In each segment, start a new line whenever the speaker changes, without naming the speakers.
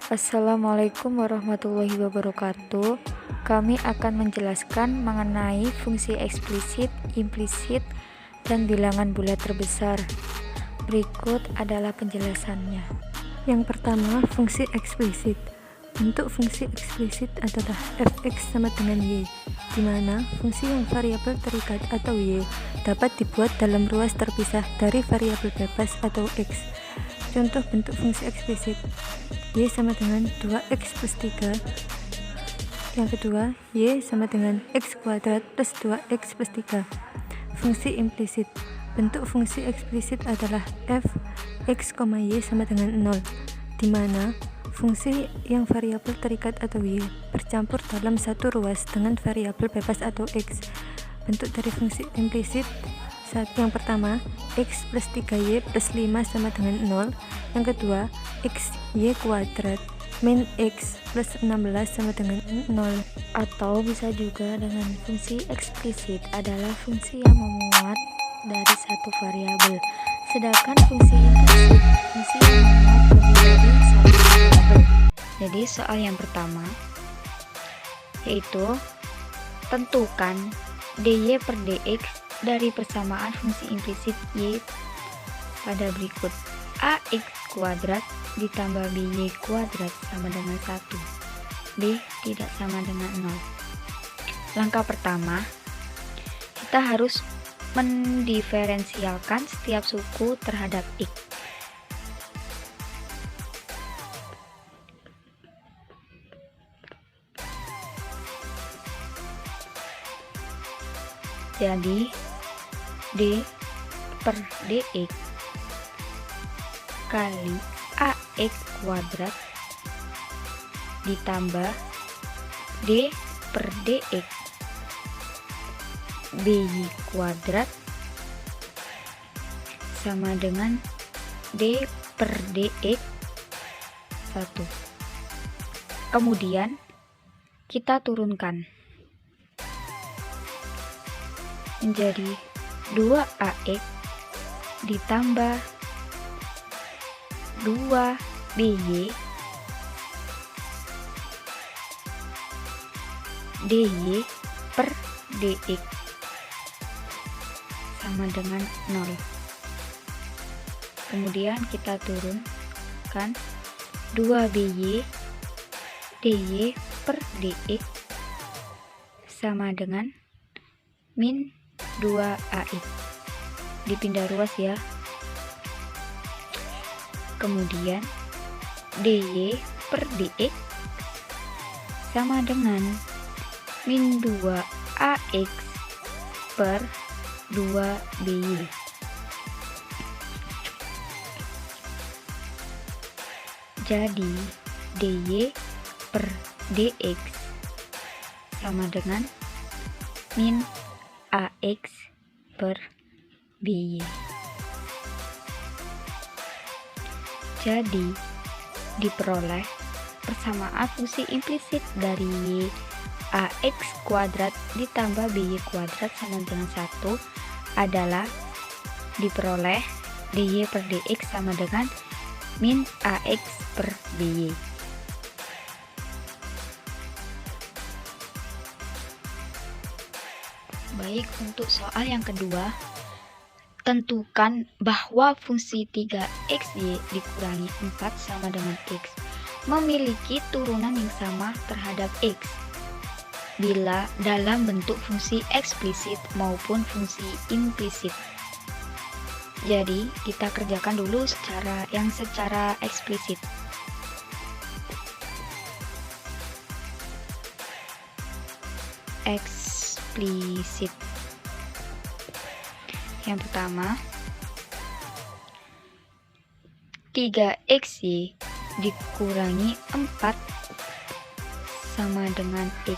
Assalamualaikum warahmatullahi wabarakatuh. Kami akan menjelaskan mengenai fungsi eksplisit, implisit, dan bilangan bulat terbesar. Berikut adalah penjelasannya.
Yang pertama, fungsi eksplisit. Bentuk fungsi eksplisit adalah fx sama dengan y, di mana fungsi yang variabel terikat atau y dapat dibuat dalam ruas terpisah dari variabel bebas atau x. Contoh bentuk fungsi eksplisit: y sama dengan 2x plus 3. Yang kedua, y sama dengan x kuadrat plus 2x plus 3. Fungsi implisit. Bentuk fungsi eksplisit adalah f x, y sama dengan 0, di mana fungsi yang variabel terikat atau y bercampur dalam satu ruas dengan variabel bebas atau x. Bentuk dari fungsi implisit: yang pertama, x plus 3y plus 5 sama dengan 0. Yang kedua, x y kuadrat min x plus 16 sama dengan 0.
Atau bisa juga dengan fungsi eksplisit adalah fungsi yang memuat dari satu variabel, sedangkan fungsi implisit fungsi yang memuat lebih dari satu variabel. Jadi soal yang pertama yaitu tentukan dy per dx dari persamaan fungsi implisit y pada berikut: ax kuadrat ditambah by kuadrat sama dengan 1, b tidak sama dengan 0. Langkah pertama, kita harus mendiferensialkan setiap suku terhadap x. Jadi d per dx kali ax kuadrat ditambah d per dx by kuadrat sama dengan d per dx 1. Kemudian kita turunkan menjadi 2ax ditambah 2by dy per dx sama dengan 0. Kemudian kita turunkan 2by dy per dx sama dengan min 2ax. Dipindah ruas ya. Kemudian dy per dx sama dengan min 2ax per 2by. Jadi dy per dx sama dengan min ax per by. Jadi diperoleh persamaan fungsi implisit dari ax kuadrat ditambah by kuadrat sama dengan 1 adalah diperoleh dy per dx sama dengan min ax per by. Baik, untuk soal yang kedua, tentukan bahwa fungsi 3xy dikurangi 4 sama dengan x memiliki turunan yang sama terhadap x bila dalam bentuk fungsi eksplisit maupun fungsi implisit. Jadi kita kerjakan dulu secara eksplisit. Eksplisit. Yang pertama, 3xy dikurangi 4 sama dengan x.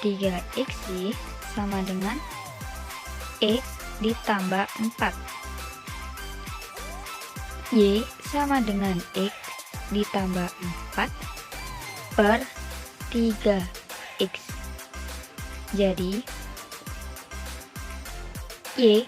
3xy sama dengan x ditambah 4. Y sama dengan x ditambah 4 per 3x. Jadi y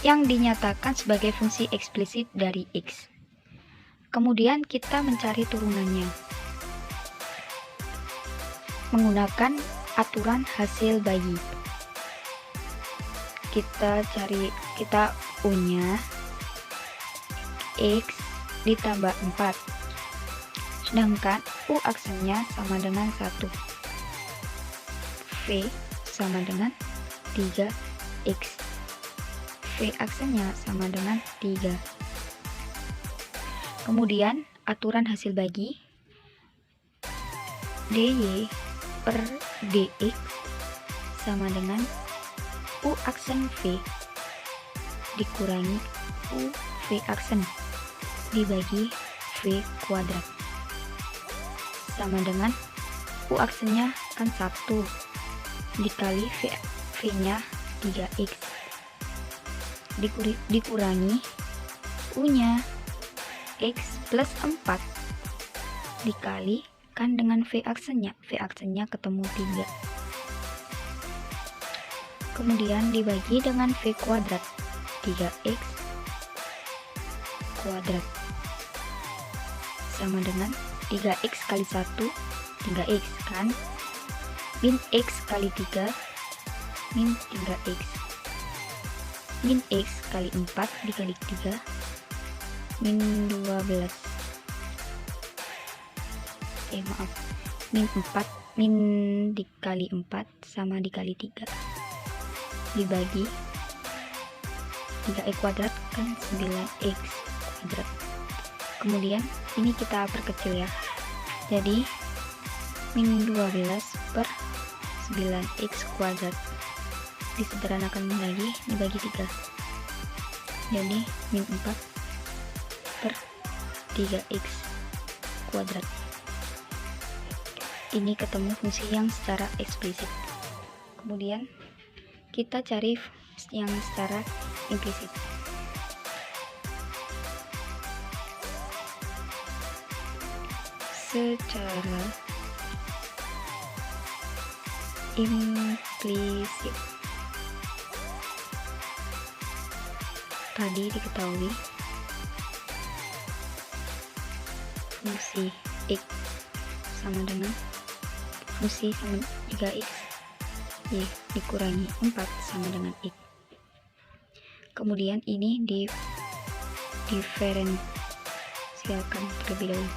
yang dinyatakan sebagai fungsi eksplisit dari x. Kemudian kita mencari turunannya menggunakan aturan hasil bagi. Kita U-nya X ditambah 4, sedangkan U aksennya sama dengan 1, V sama dengan 3X, V aksennya sama dengan 3. Kemudian aturan hasil bagi, DY per DX sama dengan U aksen V dikurangi U V aksen dibagi V kuadrat sama dengan U aksennya kan 1 dikali V nya 3X dikurangi U nya X plus 4 dikali kan dengan V aksennya ketemu 3, kemudian dibagi dengan V kuadrat, 3X kuadrat sama dengan 3X kali 1, 3X kan, min X kali 3, min 3X, min X kali 4 dikali 3, min 12, min 4, min dikali 4 sama dikali 3 dibagi 3x kuadrat kan 9x kuadrat. Kemudian ini kita perkecil ya, jadi min 12 per 9x kuadrat disederhanakan lagi dibagi 3, jadi min 4 per 3x kuadrat. Ini ketemu fungsi yang secara eksplisit. Kemudian kita cari yang secara implisit. Secara implisit tadi diketahui fungsi X sama dengan fungsi sama 3X Y dikurangi 4 sama dengan X. Kemudian ini diferensialkan terlebih dahulu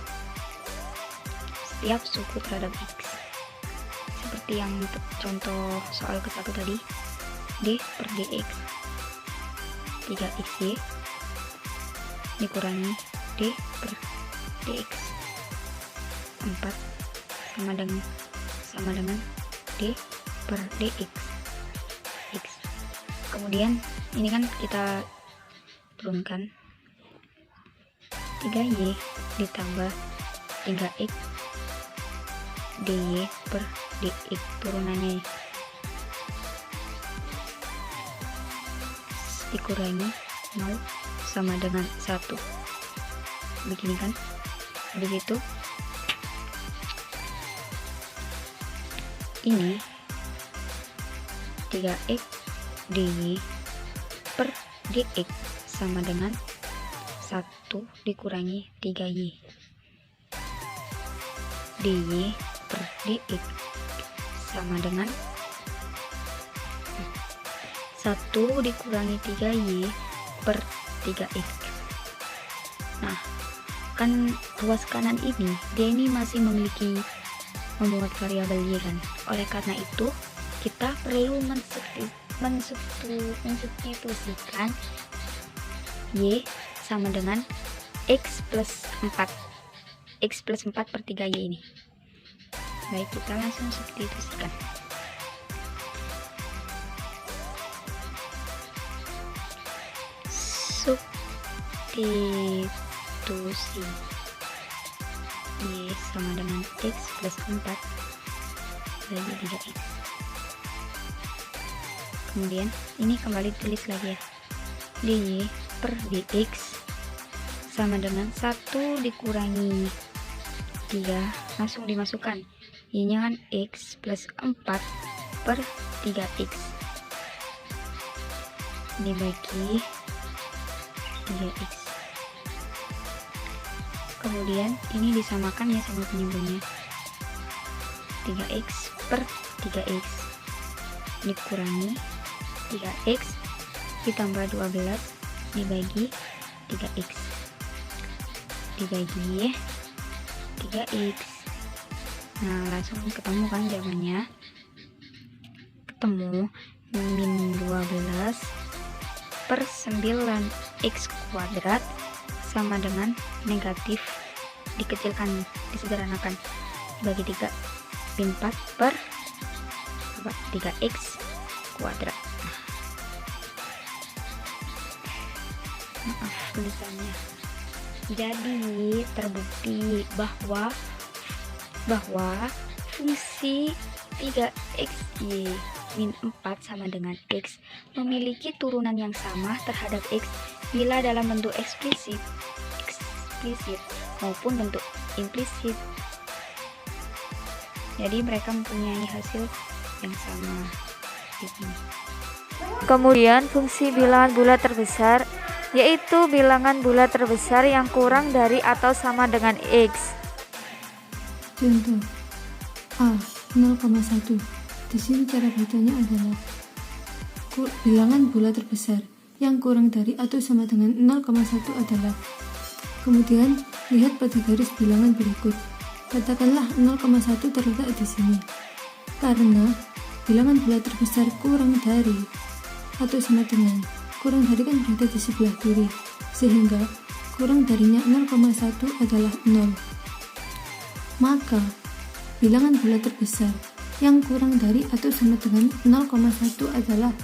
setiap suku terhadap X, seperti yang contoh soal ke-1 tadi, D per DX 3XY dikurangi D per DX 4 sama dengan D per DX X. Kemudian ini kan kita turunkan 3Y ditambah 3X DY per DX turunannya dikurangi 0 sama dengan 1, begini kan. Begitu ini 3X DY per DX sama dengan 1 dikurangi 3Y DY per DX sama dengan 1 dikurangi 3Y per 3X. Nah, kan ruas kanan ini dia ini masih memuat variabel Y kan. Oleh karena itu kita perlu mensubstitusikan Y sama dengan X plus 4 per 3Y ini. Baik, kita langsung substitusikan. Substitusi Y sama dengan X plus 4 bagi 3X. Kemudian ini kembali tulis lagi ya, DY per DX sama dengan 1 dikurangi 3, langsung dimasukkan Y nya kan X plus 4 per 3X dibagi 3X. Kemudian ini disamakan ya sama penyambungnya. 3x per 3x dikurangi 3x ditambah 12 dibagi 3x dibagi 3x. Nah, langsung ketemu kan jawabannya. Ketemu min 12 per 9x kuadrat sama dengan negatif, dikecilkan, disederhanakan, dibagi 3 min 4 per 3x kuadrat. Maaf tulisannya. Jadi terbukti bahwa fungsi 3xy min 4 sama dengan x memiliki turunan yang sama terhadap x bila dalam bentuk eksplisit maupun bentuk implisit. Jadi mereka mempunyai hasil yang sama.
Kemudian fungsi bilangan bulat terbesar, yaitu bilangan bulat terbesar yang kurang dari atau sama dengan x.
Contoh A 0,1. Di sini cara bacanya adalah bilangan bulat terbesar yang kurang dari atau sama dengan 0,1 adalah. Kemudian lihat pada garis bilangan berikut. Katakanlah 0,1 terletak di sini. Karena bilangan bulat terbesar kurang dari atau sama dengan, kurang dari kan berada di sebelah kiri, sehingga kurang darinya 0,1 adalah 0. Maka bilangan bulat terbesar yang kurang dari atau sama dengan 0,1 adalah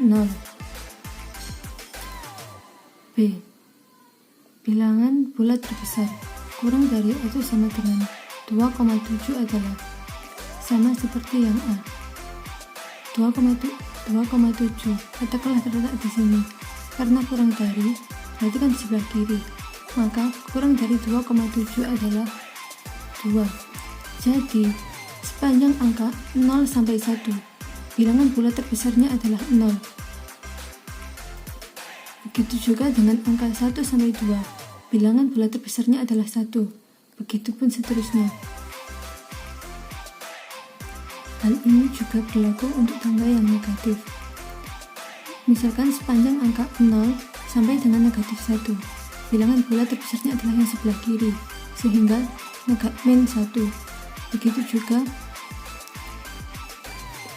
0. B. Bilangan bulat terbesar kurang dari atau sama dengan 2,7 adalah sama seperti yang A. 2,7 katakanlah terletak di sini. Karena kurang dari berarti kan di sebelah kiri, maka kurang dari 2,7 adalah 2. Jadi sepanjang angka 0 sampai 1 bilangan bulat terbesarnya adalah 0. Begitu juga dengan angka 1 sampai 2 bilangan bulat terbesarnya adalah 1. Begitupun seterusnya. Hal ini juga berlaku untuk tangga yang negatif. Misalkan sepanjang angka 0 sampai dengan negatif 1 bilangan bulat terbesarnya adalah yang sebelah kiri, sehingga min 1. Begitu juga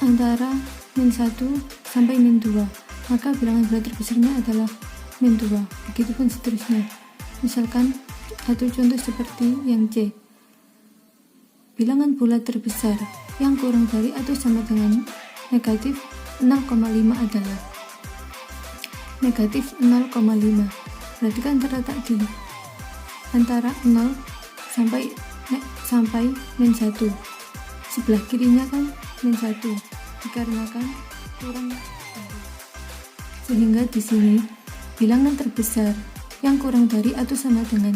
antara min 1 sampai min 2, maka bilangan bulat terbesarnya adalah min 2. Begitupun seterusnya. Misalkan satu contoh seperti yang C. Bilangan bulat terbesar yang kurang dari atau sama dengan negatif 0,5 adalah negatif 0,5. Berarti kan terletak di antara 0 sampai min 1. Sebelah kirinya kan min 1, dikarenakan kurang dari. Sehingga di sini bilangan terbesar yang kurang dari atau sama dengan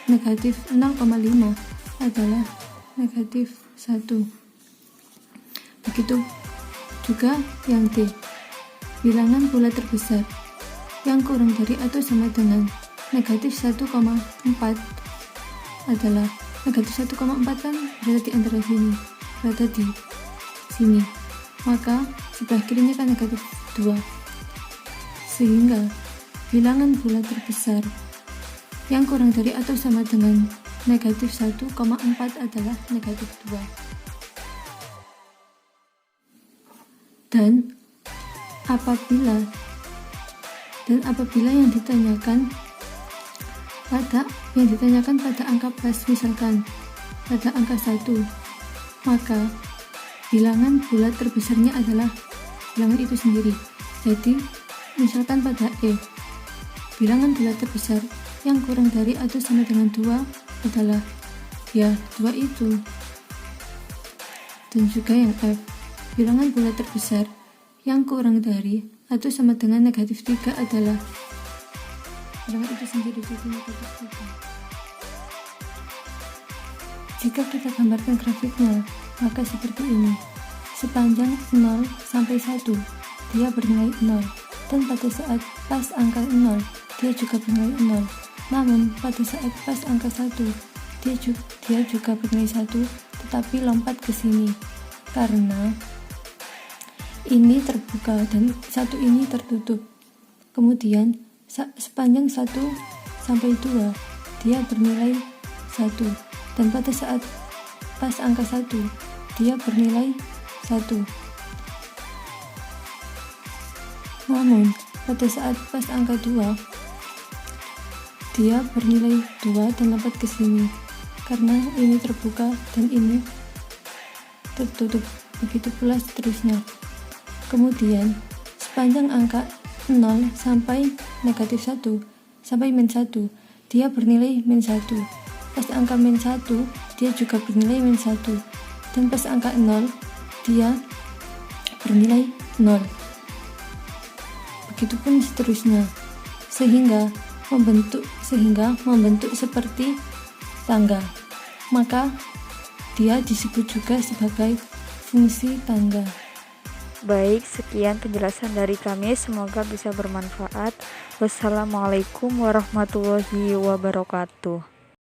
negatif 0,5 adalah negatif 1. Begitu juga yang D. Bilangan bulat terbesar yang kurang dari atau sama dengan negatif 1,4 adalah negatif 1,4 kan berada di antara sini, berada di sini. Maka sebelah kirinya kan negatif 2. Sehingga bilangan bulat terbesar yang kurang dari atau sama dengan negatif 1,4 adalah negatif 2. Dan apabila yang ditanyakan pada angka pas, misalkan pada angka 1, maka bilangan bulat terbesarnya adalah bilangan itu sendiri. Jadi misalkan pada E, bilangan bulat terbesar yang kurang dari atau sama dengan 2 adalah ya 2 itu. Dan juga yang F, bilangan bulat terbesar yang kurang dari atau sama dengan negatif 3 adalah bilangan itu sendiri, jadi negatif 3. Jika kita gambarkan grafiknya, maka seperti ini. Sepanjang 0 sampai 1 dia bernilai 0, dan pada saat pas angka 0 dia juga bernilai 0. Namun pada saat pas angka 1, dia juga bernilai 1, tetapi lompat ke sini karena ini terbuka dan 1 ini tertutup. Kemudian sepanjang 1 sampai 2 dia bernilai 1, dan pada saat pas angka 1 dia bernilai 1. Namun pada saat pas angka 2 dia bernilai 2 dan lompat ke sini karena ini terbuka dan ini tertutup. Begitu pula seterusnya. Kemudian sepanjang angka 0 sampai negatif 1 sampai min 1 dia bernilai min 1. Pas angka min 1 dia juga bernilai min 1, dan pas angka 0 dia bernilai 0. Begitupun seterusnya sehingga membentuk seperti tangga. Maka dia disebut juga sebagai fungsi tangga.
Baik, sekian penjelasan dari kami, semoga bisa bermanfaat. Wassalamualaikum warahmatullahi wabarakatuh.